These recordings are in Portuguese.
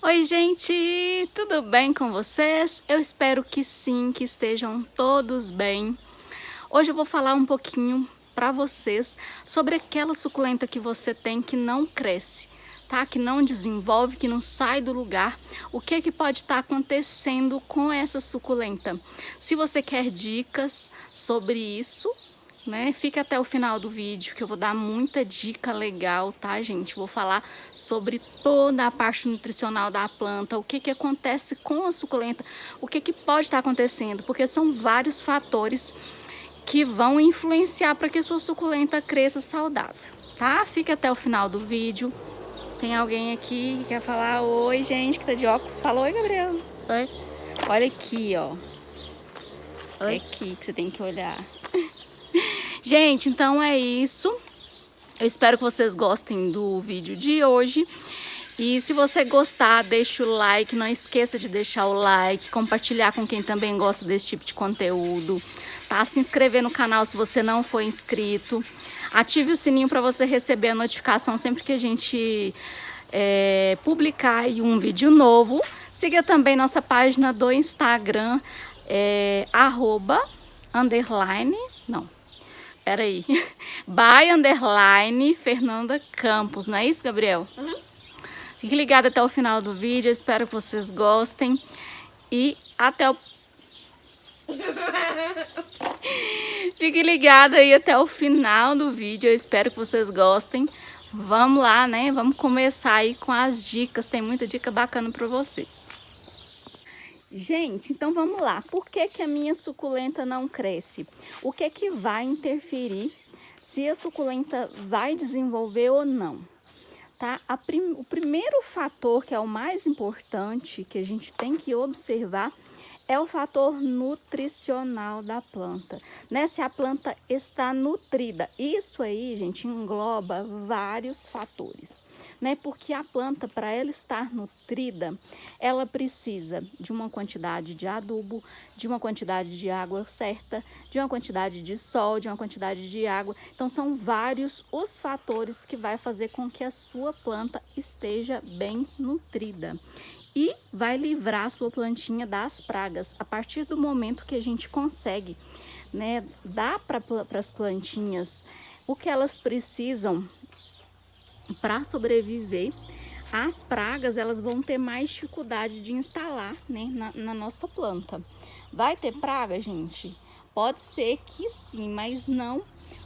Oi, gente, tudo bem com vocês? Eu espero que sim, que estejam todos bem. Hoje eu vou falar um pouquinho para vocês sobre aquela suculenta que você tem que não cresce, tá? Que não desenvolve, que não sai do lugar. O que pode estar acontecendo com essa suculenta? Se você quer dicas sobre isso, né? Fica até o final do vídeo que eu vou dar muita dica legal, tá, gente? Vou falar sobre toda a parte nutricional da planta, o que acontece com a suculenta, o que pode estar acontecendo, porque são vários fatores que vão influenciar para que sua suculenta cresça saudável, tá? Fica até o final do vídeo. Tem alguém aqui que quer falar oi, gente, que tá de óculos. Fala oi, Gabriel. Oi. Olha aqui, ó. Oi. É aqui que você tem que olhar. Gente, então é isso. Eu espero que vocês gostem do vídeo de hoje. E se você gostar, deixa o like. Não esqueça de deixar o like, compartilhar com quem também gosta desse tipo de conteúdo, tá? Se inscrever no canal se você não for inscrito. Ative o sininho para você receber a notificação sempre que a gente publicar aí um vídeo novo. Siga também nossa página do Instagram, by Fernanda Campos, não é isso, Gabriel? Uhum. Fique ligado até o final do vídeo, eu espero que vocês gostem e até o... Fique ligado aí até o final do vídeo, eu espero que vocês gostem. Vamos lá, né? Vamos começar aí com as dicas, tem muita dica bacana para vocês. Gente, então vamos lá. Por que a minha suculenta não cresce? O que vai interferir se a suculenta vai desenvolver ou não? Tá? O primeiro fator, que é o mais importante, que a gente tem que observar, é o fator nutricional da planta, né? Se a planta está nutrida. Isso aí, gente, engloba vários fatores, né? Porque a planta, para ela estar nutrida, ela precisa de uma quantidade de adubo, de uma quantidade de água certa, de uma quantidade de sol, de uma quantidade de água. Então, são vários os fatores que vai fazer com que a sua planta esteja bem nutrida. E vai livrar a sua plantinha das pragas. A partir do momento que a gente consegue, né, dar para as plantinhas o que elas precisam para sobreviver, as pragas elas vão ter mais dificuldade de instalar, né, na nossa planta. Vai ter praga, gente? Pode ser que sim, mas não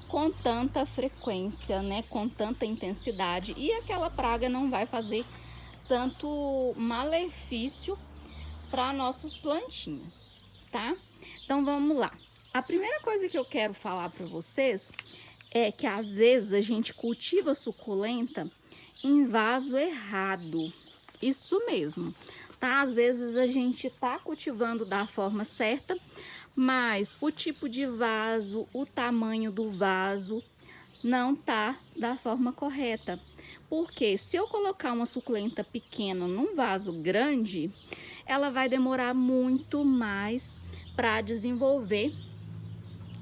com tanta frequência, né, com tanta intensidade. E aquela praga não vai fazer tanto malefício para nossas plantinhas, tá? Então vamos lá. A primeira coisa que eu quero falar para vocês é que às vezes a gente cultiva suculenta em vaso errado. Isso mesmo, tá? Às vezes a gente tá cultivando da forma certa, mas o tipo de vaso, o tamanho do vaso não tá da forma correta. Porque se eu colocar uma suculenta pequena num vaso grande, ela vai demorar muito mais para desenvolver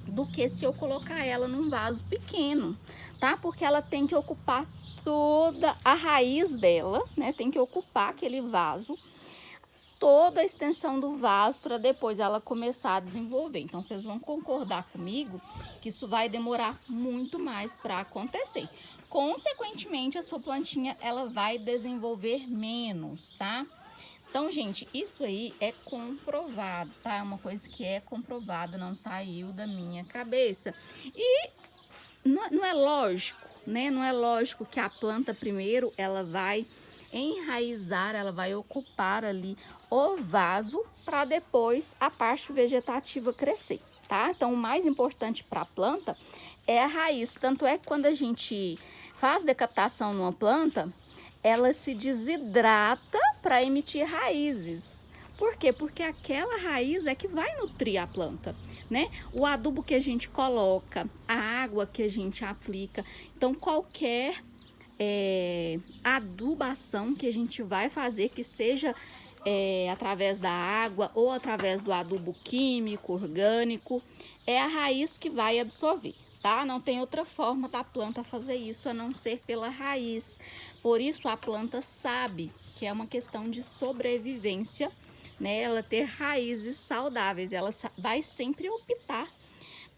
do que se eu colocar ela num vaso pequeno, tá? Porque ela tem que ocupar toda a raiz dela, né? Tem que ocupar aquele vaso, toda a extensão do vaso, para depois ela começar a desenvolver. Então, vocês vão concordar comigo que isso vai demorar muito mais para acontecer. Consequentemente, a sua plantinha ela vai desenvolver menos, tá? Então, gente, isso aí é comprovado, tá? É uma coisa que é comprovada, não saiu da minha cabeça. E não é lógico, né? Não é lógico que a planta primeiro ela vai enraizar, ela vai ocupar ali o vaso para depois a parte vegetativa crescer, tá? Então, o mais importante para a planta é a raiz. Tanto é que quando a gente faz decaptação numa planta, ela se desidrata para emitir raízes. Por quê? Porque aquela raiz é que vai nutrir a planta, né? O adubo que a gente coloca, a água que a gente aplica. Então, qualquer adubação que a gente vai fazer, que seja através da água ou através do adubo químico, orgânico, é a raiz que vai absorver, tá? Não tem outra forma da planta fazer isso a não ser pela raiz. Por isso a planta sabe porque é uma questão de sobrevivência, né? Ela ter raízes saudáveis, ela vai sempre optar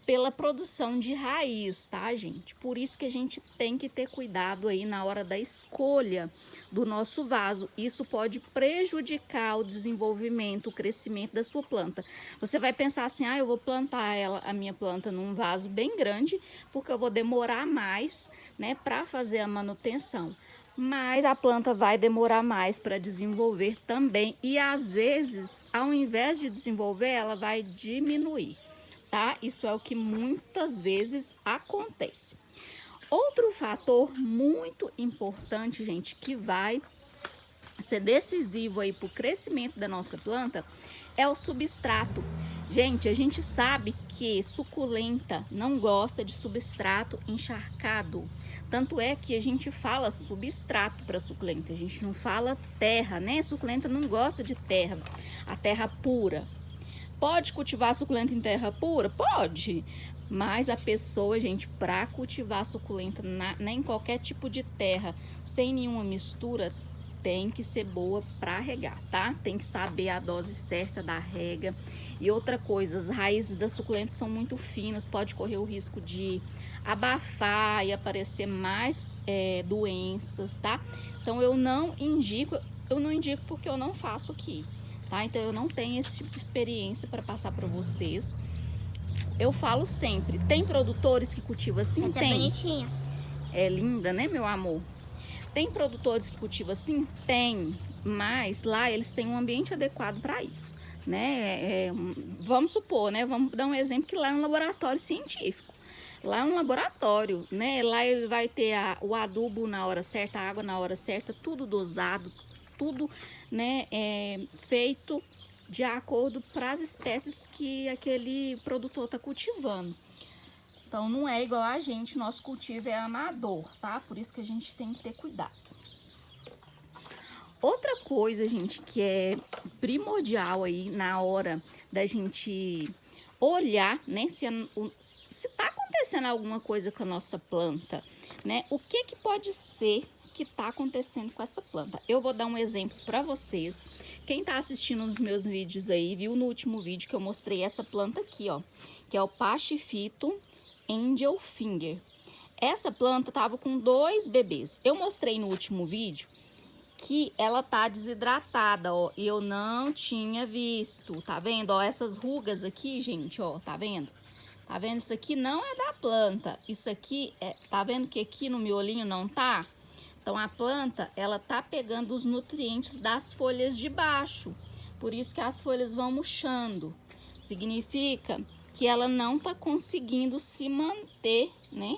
pela produção de raiz, tá, gente? Por isso que a gente tem que ter cuidado aí na hora da escolha do nosso vaso. Isso pode prejudicar o desenvolvimento, o crescimento da sua planta. Você vai pensar assim, eu vou plantar a minha planta num vaso bem grande, porque eu vou demorar mais, né, para fazer a manutenção. Mas a planta vai demorar mais para desenvolver também, e às vezes, ao invés de desenvolver, ela vai diminuir. Tá? Isso é o que muitas vezes acontece. Outro fator muito importante, gente, que vai ser decisivo aí para o crescimento da nossa planta é o substrato. Gente, a gente sabe que suculenta não gosta de substrato encharcado. Tanto é que a gente fala substrato para suculenta, a gente não fala terra, né? Suculenta não gosta de terra, a terra pura. Pode cultivar suculenta em terra pura? Pode. Mas a pessoa, gente, para cultivar suculenta em qualquer tipo de terra, sem nenhuma mistura, tem que ser boa para regar, tá? Tem que saber a dose certa da rega. E outra coisa, as raízes da suculenta são muito finas, pode correr o risco de abafar e aparecer mais doenças, tá? Então eu não indico porque eu não faço aqui. Tá? Então eu não tenho esse tipo de experiência para passar para vocês. Eu falo sempre, tem produtores que cultivam assim? Essa tem. É bonitinha. É linda, né, meu amor? Tem produtores que cultivam assim? Tem. Mas lá eles têm um ambiente adequado para isso, né? Vamos supor, né? Vamos dar um exemplo que lá é um laboratório científico. Lá é um laboratório, né? Lá ele vai ter o adubo na hora certa, a água na hora certa, tudo dosado, tudo, né, feito de acordo para as espécies que aquele produtor está cultivando. Então não é igual a gente, nosso cultivo é amador, tá? Por isso que a gente tem que ter cuidado. Outra coisa, gente, que é primordial aí na hora da gente olhar, né, se tá acontecendo alguma coisa com a nossa planta, né? O que pode ser que está acontecendo com essa planta? Eu vou dar um exemplo para vocês. Quem está assistindo os meus vídeos aí, viu no último vídeo que eu mostrei essa planta aqui, ó, que é o Pachyphytum Angelfinger. Essa planta tava com 2 bebês. Eu mostrei no último vídeo que ela tá desidratada, ó, e eu não tinha visto, tá vendo? Ó, essas rugas aqui, gente, ó, tá vendo? Tá vendo? Isso aqui não é da planta. Isso aqui, tá vendo que aqui no miolinho não tá? Então, a planta, ela tá pegando os nutrientes das folhas de baixo. Por isso que as folhas vão murchando. Significa que ela não tá conseguindo se manter, né?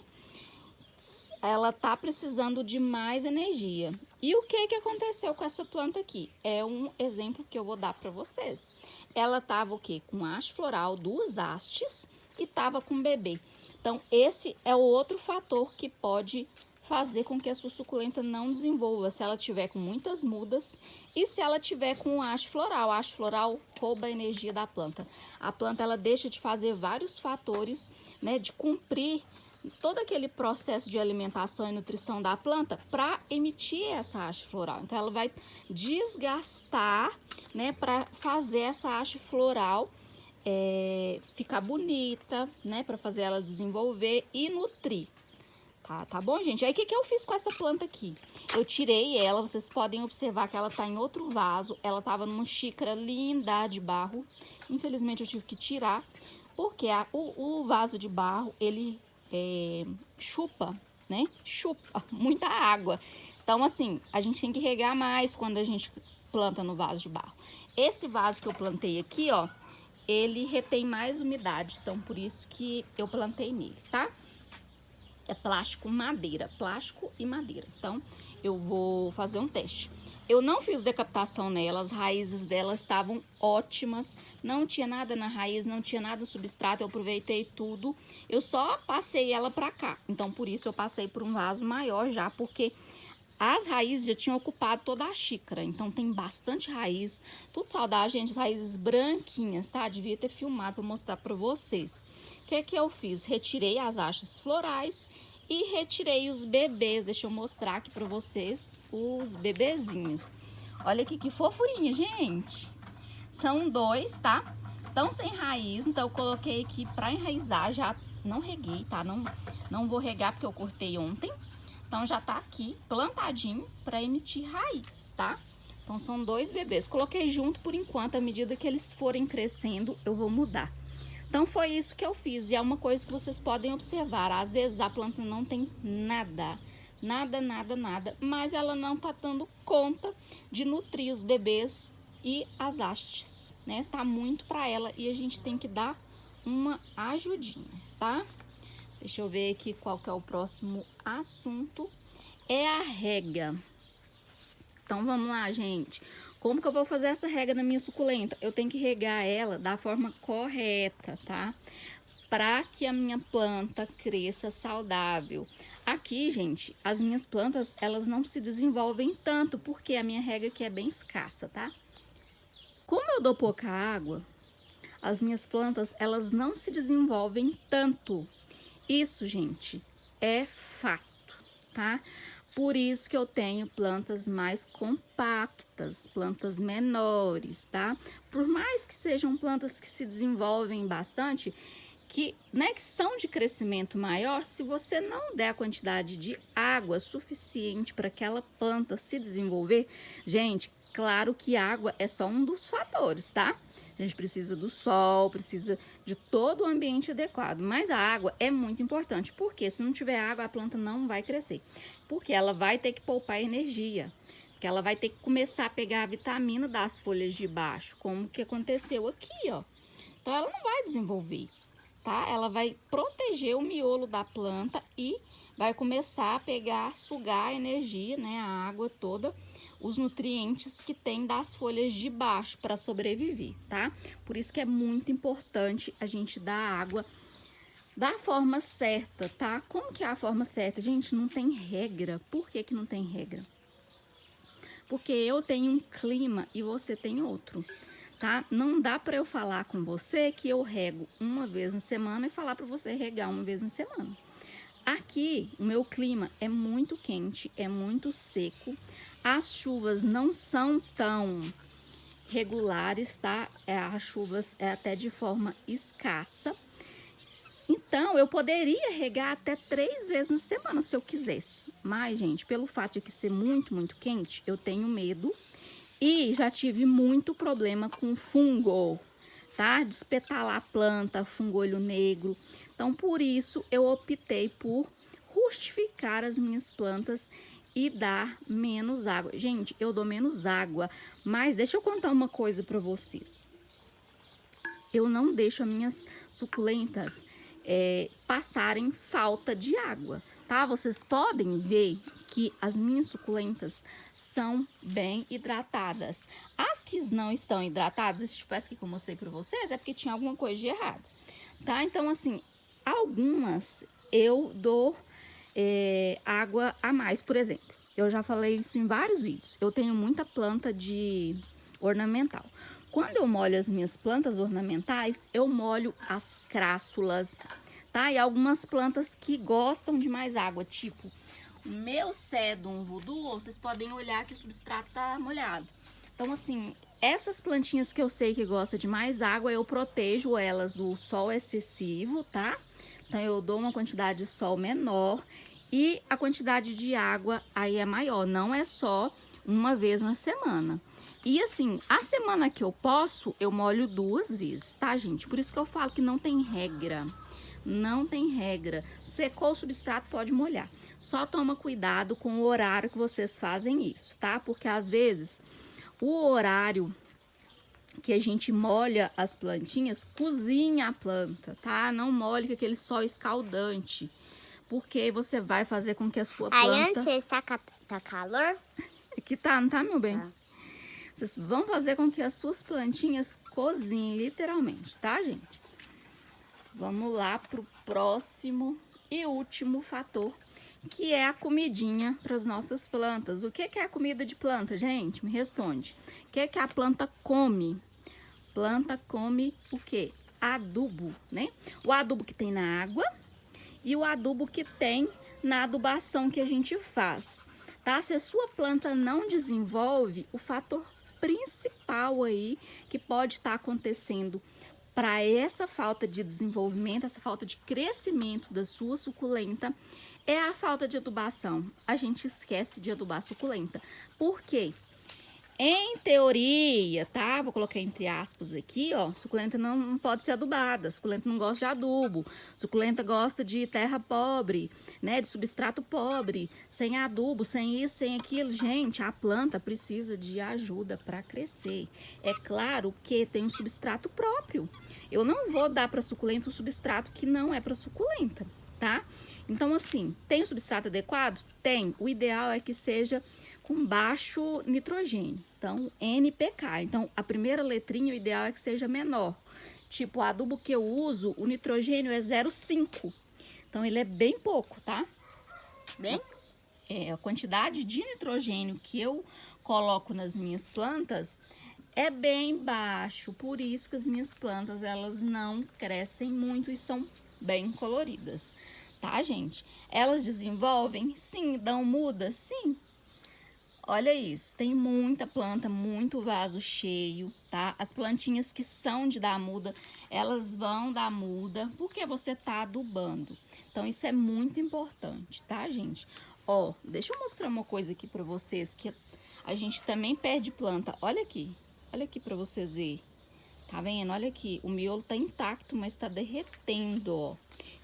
Ela tá precisando de mais energia. E o que aconteceu com essa planta aqui? É um exemplo que eu vou dar para vocês. Ela tava o quê? Com haste floral, 2 hastes, e tava com bebê. Então, esse é o outro fator que pode fazer com que a sua suculenta não desenvolva, se ela tiver com muitas mudas e se ela tiver com haste floral. A haste floral rouba a energia da planta. A planta, ela deixa de fazer vários fatores, né, de cumprir todo aquele processo de alimentação e nutrição da planta para emitir essa haste floral. Então, ela vai desgastar, né, para fazer essa haste floral ficar bonita, né, para fazer ela desenvolver e nutrir. Tá bom, gente? Aí, o que eu fiz com essa planta aqui? Eu tirei ela, vocês podem observar que ela tá em outro vaso. Ela tava numa xícara linda de barro. Infelizmente, eu tive que tirar, porque o vaso de barro, ele chupa, né? Chupa muita água. Então, assim, a gente tem que regar mais quando a gente planta no vaso de barro. Esse vaso que eu plantei aqui, ó, ele retém mais umidade. Então, por isso que eu plantei nele, tá? É plástico e madeira. Então, eu vou fazer um teste. Eu não fiz decaptação nela, as raízes dela estavam ótimas, não tinha nada na raiz, não tinha nada no substrato, eu aproveitei tudo. Eu só passei ela pra cá, então por isso eu passei por um vaso maior já, porque as raízes já tinham ocupado toda a xícara, então tem bastante raiz, tudo saudável, gente, as raízes branquinhas, tá? Devia ter filmado pra mostrar pra vocês. O que eu fiz? Retirei as hastes florais e retirei os bebês. Deixa eu mostrar aqui pra vocês os bebezinhos. Olha aqui que fofurinha, gente. São 2, tá? Estão sem raiz, então eu coloquei aqui pra enraizar. Já não reguei, tá? Não vou regar porque eu cortei ontem. Então já tá aqui plantadinho pra emitir raiz, tá? Então são 2 bebês. Coloquei junto por enquanto, à medida que eles forem crescendo, eu vou mudar. Então foi isso que eu fiz e é uma coisa que vocês podem observar. Às vezes a planta não tem nada, mas ela não tá dando conta de nutrir os bebês e as hastes, né? Tá muito para ela e a gente tem que dar uma ajudinha, tá? Deixa eu ver aqui qual que é o próximo assunto. É a rega. Então vamos lá, gente. Como que eu vou fazer essa rega na minha suculenta? Eu tenho que regar ela da forma correta, tá? Para que a minha planta cresça saudável. Aqui, gente, as minhas plantas, elas não se desenvolvem tanto, porque a minha rega aqui é bem escassa, tá? Como eu dou pouca água, as minhas plantas, elas não se desenvolvem tanto. Isso, gente, é fato, tá? Por isso que eu tenho plantas mais compactas, plantas menores, tá? Por mais que sejam plantas que se desenvolvem bastante, que são de crescimento maior, se você não der a quantidade de água suficiente para aquela planta se desenvolver, gente, claro que água é só um dos fatores, tá? A gente precisa do sol, precisa de todo o ambiente adequado, mas a água é muito importante, porque se não tiver água, a planta não vai crescer, porque ela vai ter que poupar energia, porque ela vai ter que começar a pegar a vitamina das folhas de baixo, como que aconteceu aqui, ó. Então ela não vai desenvolver, tá? Ela vai proteger o miolo da planta e vai começar a pegar, sugar a energia, né, a água toda, os nutrientes que tem das folhas de baixo para sobreviver, tá? Por isso que é muito importante a gente dar água da forma certa, tá? Como que é a forma certa? Gente, não tem regra. Por que que não tem regra? Porque eu tenho um clima e você tem outro, tá? Não dá para eu falar com você que eu rego uma vez na semana e falar para você regar uma vez na semana. Aqui, o meu clima é muito quente, é muito seco. As chuvas não são tão regulares, tá? As chuvas é até de forma escassa. Então, eu poderia regar até 3 vezes na semana se eu quisesse. Mas, gente, pelo fato de aqui ser muito, muito quente, eu tenho medo. E já tive muito problema com fungo, tá? Despetalar a planta, fungolho negro. Então, por isso, eu optei por rustificar as minhas plantas e dar menos água. Gente, eu dou menos água, mas deixa eu contar uma coisa para vocês. Eu não deixo as minhas suculentas passarem falta de água, tá? Vocês podem ver que as minhas suculentas são bem hidratadas. As que não estão hidratadas, tipo essa que eu mostrei para vocês, é porque tinha alguma coisa de errado, tá? Então, assim, algumas eu dou água a mais, por exemplo. Eu já falei isso em vários vídeos. Eu tenho muita planta de ornamental. Quando eu molho as minhas plantas ornamentais, eu molho as crássulas, tá? E algumas plantas que gostam de mais água, tipo meu Sedum Voodoo, vocês podem olhar que o substrato tá molhado. Então, assim, essas plantinhas que eu sei que gostam de mais água, eu protejo elas do sol excessivo, tá? Então, eu dou uma quantidade de sol menor e a quantidade de água aí é maior, não é só uma vez na semana. E assim, a semana que eu posso, eu molho 2 vezes, tá, gente? Por isso que eu falo que não tem regra. Não tem regra. Secou o substrato, pode molhar. Só toma cuidado com o horário que vocês fazem isso, tá? Porque às vezes o horário que a gente molha as plantinhas, cozinha a planta, tá? Não molhe com aquele sol escaldante, porque você vai fazer com que a sua planta... Aí antes tá calor? Aqui tá, não tá, meu bem? Tá. Vocês vão fazer com que as suas plantinhas cozinhem, literalmente, tá, gente? Vamos lá pro próximo e último fator, que é a comidinha para as nossas plantas. O que é a comida de planta, gente? Me responde. O que é que a planta come? Planta come o quê? Adubo, né? O adubo que tem na água e o adubo que tem na adubação que a gente faz. tá? Se a sua planta não desenvolve, o fator principal aí que pode estar acontecendo para essa falta de desenvolvimento, essa falta de crescimento da sua suculenta, é a falta de adubação. A gente esquece de adubar a suculenta. Por quê? Em teoria, tá? Vou colocar entre aspas aqui, ó. Suculenta não pode ser adubada. Suculenta não gosta de adubo. Suculenta gosta de terra pobre, né? De substrato pobre, sem adubo, sem isso, sem aquilo. Gente, a planta precisa de ajuda para crescer. É claro que tem um substrato próprio. Eu não vou dar para suculenta um substrato que não é para suculenta, tá? Então, assim, tem o substrato adequado? Tem. O ideal é que seja com baixo nitrogênio, então NPK. Então a primeira letrinha, o ideal é que seja menor. Tipo, o adubo que eu uso, o nitrogênio é 0,5. Então ele é bem pouco, tá? Bem? A quantidade de nitrogênio que eu coloco nas minhas plantas é bem baixo. Por isso que as minhas plantas, elas não crescem muito e são bem coloridas, tá, gente? Elas desenvolvem? Sim. Dão muda? Sim. Olha isso, tem muita planta, muito vaso cheio, tá? As plantinhas que são de dar muda, elas vão dar muda porque você tá adubando. Então, isso é muito importante, tá, gente? Ó, deixa eu mostrar uma coisa aqui pra vocês, que a gente também perde planta. Olha aqui pra vocês verem. Tá vendo? Olha aqui, o miolo tá intacto, mas tá derretendo, ó.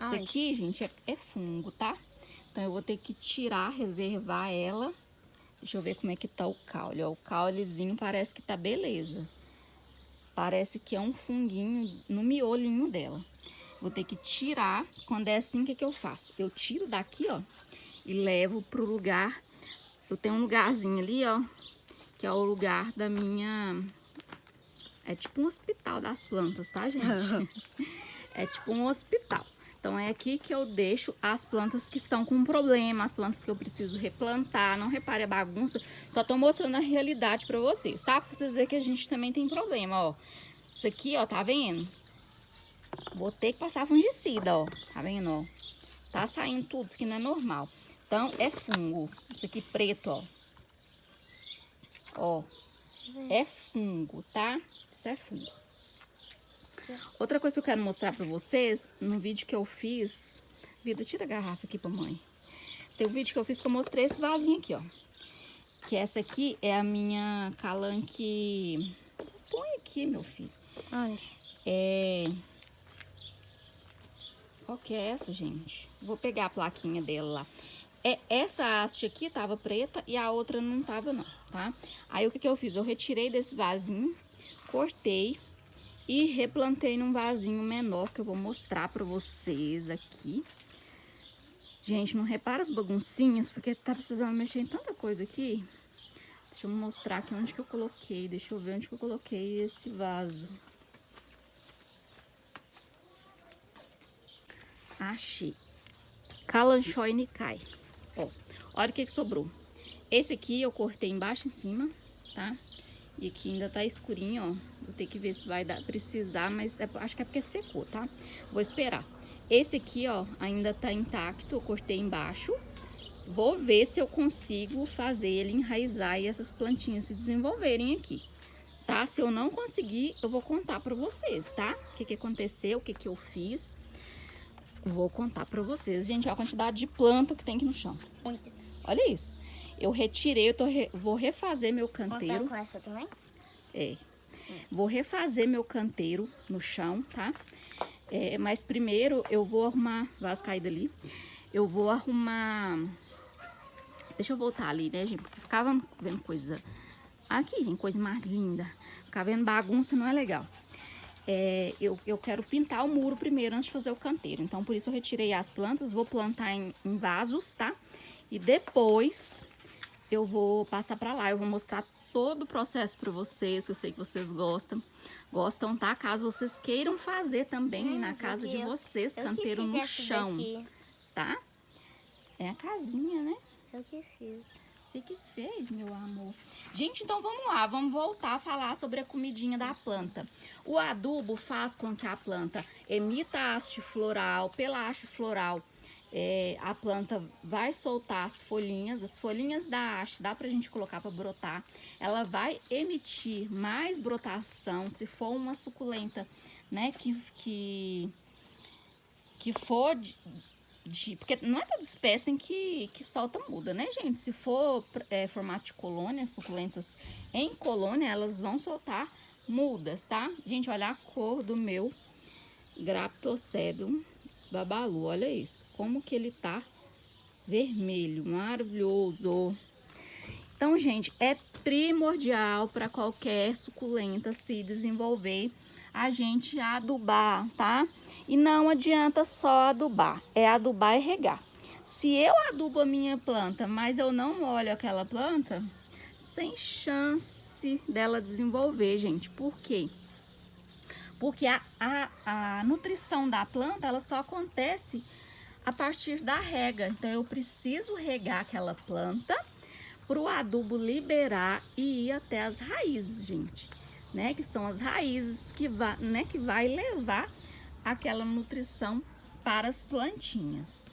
Isso aqui, gente, é fungo, tá? Então, eu vou ter que tirar, reservar ela. Deixa eu ver como é que tá o caule, ó. O caulezinho parece que tá beleza. Parece que é um funguinho no miolinho dela. Vou ter que tirar. Quando é assim, o que eu faço? Eu tiro daqui, ó, e levo pro lugar. Eu tenho um lugarzinho ali, ó, que é o lugar da minha... É tipo um hospital das plantas, tá, gente? É tipo um hospital. Então, é aqui que eu deixo as plantas que estão com problema, as plantas que eu preciso replantar. Não repare a bagunça, só tô mostrando a realidade pra vocês, tá? Pra vocês verem que a gente também tem problema, ó. Isso aqui, ó, tá vendo? Vou ter que passar fungicida, ó. Tá vendo, ó? Tá saindo tudo, isso aqui não é normal. Então, é fungo. Isso aqui preto, ó. Ó, é fungo, tá? Isso é fungo. Outra coisa que eu quero mostrar pra vocês, no vídeo que eu fiz... Vida, tira a garrafa aqui pra mãe. Tem um vídeo que eu fiz que eu mostrei esse vasinho aqui, ó. Que essa aqui é a minha calanque... Põe aqui, meu filho. Onde? Qual que é essa, gente? Vou pegar a plaquinha dela lá. Essa haste aqui tava preta e a outra não tava não, tá? Aí o que eu fiz? Eu retirei desse vasinho, cortei... E replantei num vasinho menor, que eu vou mostrar pra vocês aqui. Gente, não repara as baguncinhas, porque tá precisando mexer em tanta coisa aqui. Deixa eu mostrar aqui onde que eu coloquei. Deixa eu ver onde que eu coloquei esse vaso. Achei. Kalanchoe Nikai. Ó, olha o que sobrou. Esse aqui eu cortei embaixo e em cima, tá? E aqui ainda tá escurinho, ó. Vou ter que ver se vai precisar, mas acho que é porque secou, tá? Vou esperar. Esse aqui, ó, ainda tá intacto, eu cortei embaixo. Vou ver se eu consigo fazer ele enraizar e essas plantinhas se desenvolverem aqui, tá? Se eu não conseguir, eu vou contar pra vocês, tá? O que aconteceu, o que eu fiz. Vou contar pra vocês. Gente, olha a quantidade de planta que tem aqui no chão. Muito. Olha isso. Eu retirei, vou refazer meu canteiro. Com essa também? Vou refazer meu canteiro no chão, tá? Mas primeiro eu vou arrumar... Vaso caído ali. Eu vou arrumar... Deixa eu voltar ali, né, gente? Porque ficava vendo coisa... Aqui, gente, coisa mais linda. Ficar vendo bagunça não é legal. Eu quero pintar o muro primeiro antes de fazer o canteiro. Então, por isso eu retirei as plantas. Vou plantar em vasos, tá? E depois... eu vou passar pra lá, eu vou mostrar todo o processo pra vocês, que eu sei que vocês gostam, tá? Caso vocês queiram fazer também na casa de vocês, canteiro no chão, tá? É a casinha, né? Eu que fiz. Você que fez, meu amor. Gente, então vamos lá, vamos voltar a falar sobre a comidinha da planta. O adubo faz com que a planta emita haste floral, pela haste floral a planta vai soltar as folhinhas da haste, dá pra gente colocar para brotar. Ela vai emitir mais brotação, se for uma suculenta, né, que for porque não é toda espécie que solta muda, né, gente? Se for formato de colônia, suculentas em colônia, elas vão soltar mudas, tá? Gente, olha a cor do meu Graptocedium babalu, olha isso, como que ele tá vermelho, maravilhoso. Então, gente, é primordial para qualquer suculenta se desenvolver a gente adubar, tá? E não adianta só adubar, é adubar e regar. Se eu adubo a minha planta, mas eu não molho aquela planta, sem chance dela desenvolver, gente. Por quê? Porque a nutrição da planta, ela só acontece a partir da rega. Então, eu preciso regar aquela planta para o adubo liberar e ir até as raízes, gente. Né? Que são as raízes que vai levar aquela nutrição para as plantinhas.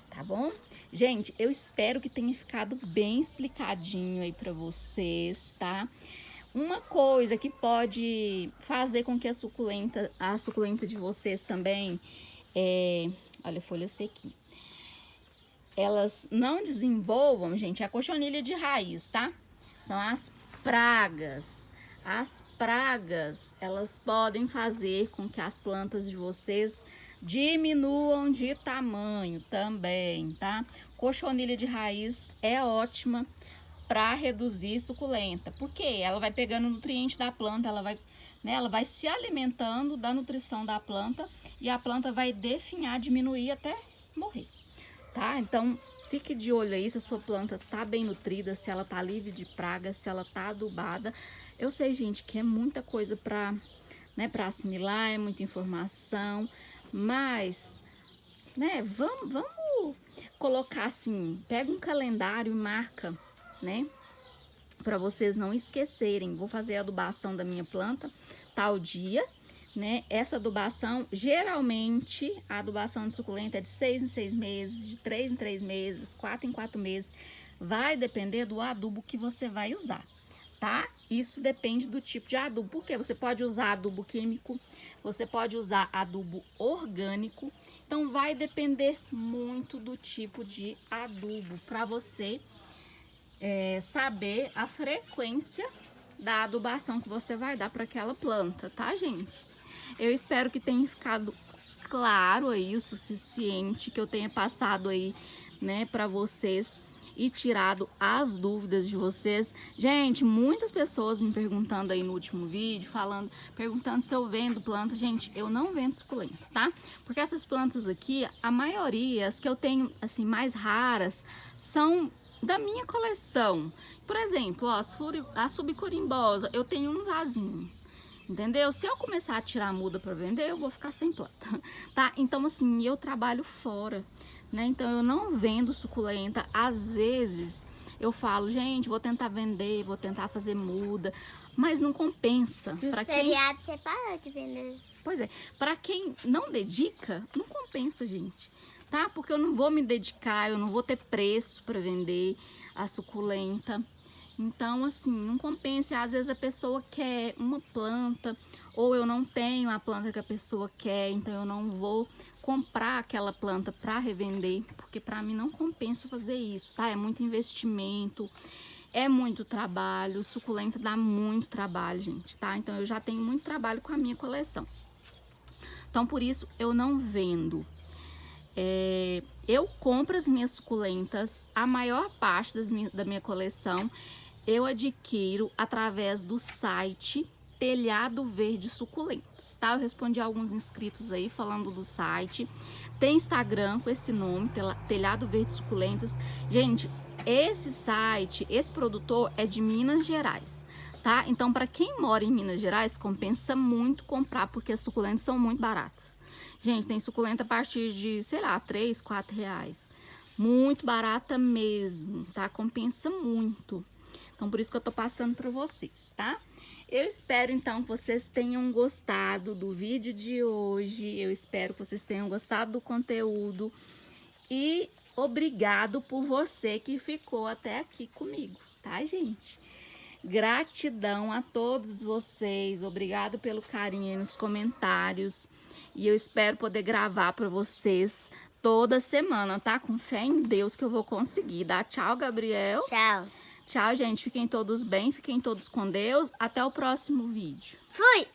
Tá bom? Gente, eu espero que tenha ficado bem explicadinho aí para vocês, tá? Uma coisa que pode fazer com que a suculenta de vocês também, olha a folha sequinha, elas não desenvolvam, gente, é a cochonilha de raiz, tá? São as pragas. As pragas, elas podem fazer com que as plantas de vocês diminuam de tamanho também, tá? Cochonilha de raiz é ótima para reduzir suculenta, porque ela vai pegando nutriente da planta, ela vai se alimentando da nutrição da planta e a planta vai definhar, diminuir até morrer, tá? Então, fique de olho aí se a sua planta tá bem nutrida, se ela tá livre de pragas, se ela tá adubada. Eu sei, gente, que é muita coisa para assimilar, é muita informação, mas, né, vamos colocar assim, pega um calendário e marca, né, para vocês não esquecerem. Vou fazer a adubação da minha planta tal dia, né? Essa adubação, geralmente, a adubação de suculenta é de 6 em 6 meses, de 3 em 3 meses, 4 em 4 meses. Vai depender do adubo que você vai usar, tá? Isso depende do tipo de adubo, porque você pode usar adubo químico, você pode usar adubo orgânico. Então, vai depender muito do tipo de adubo para você saber a frequência da adubação que você vai dar para aquela planta, tá, gente? Eu espero que tenha ficado claro aí o suficiente, que eu tenha passado aí, né, para vocês e tirado as dúvidas de vocês. Gente, muitas pessoas me perguntando aí no último vídeo, perguntando se eu vendo planta. Gente, eu não vendo suculenta, tá? Porque essas plantas aqui, a maioria, as que eu tenho, assim, mais raras, são da minha coleção. Por exemplo, ó, a subcorimbosa, eu tenho um vasinho, entendeu? Se eu começar a tirar a muda para vender, eu vou ficar sem planta, tá? Então, assim, eu trabalho fora, né? Então, eu não vendo suculenta. Às vezes, eu falo, gente, vou tentar vender, vou tentar fazer muda, mas não compensa. Nos feriados você para de vender. Pois é, para quem não dedica, não compensa, gente. Tá? Porque eu não vou me dedicar, eu não vou ter preço para vender a suculenta. Então, assim, não compensa. Às vezes a pessoa quer uma planta, ou eu não tenho a planta que a pessoa quer, então eu não vou comprar aquela planta para revender, porque para mim não compensa fazer isso, tá? É muito investimento, é muito trabalho. Suculenta dá muito trabalho, gente, tá? Então eu já tenho muito trabalho com a minha coleção. Então, por isso eu não vendo. Eu compro as minhas suculentas, a maior parte da minha coleção eu adquiro através do site Telhado Verde Suculentas, tá? Eu respondi a alguns inscritos aí falando do site. Tem Instagram com esse nome, Telhado Verde Suculentas. Gente, esse site, esse produtor é de Minas Gerais, tá? Então, para quem mora em Minas Gerais, compensa muito comprar, porque as suculentas são muito baratas. Gente, tem suculenta a partir de, sei lá, 3, 4 reais. Muito barata mesmo, tá? Compensa muito. Então, por isso que eu tô passando para vocês, tá? Eu espero, então, que vocês tenham gostado do vídeo de hoje. Eu espero que vocês tenham gostado do conteúdo. E obrigado por você que ficou até aqui comigo, tá, gente? Gratidão a todos vocês. Obrigado pelo carinho aí nos comentários. E eu espero poder gravar para vocês toda semana, tá? Com fé em Deus que eu vou conseguir. Dá tchau, Gabriel. Tchau. Tchau, gente. Fiquem todos bem, fiquem todos com Deus. Até o próximo vídeo. Fui!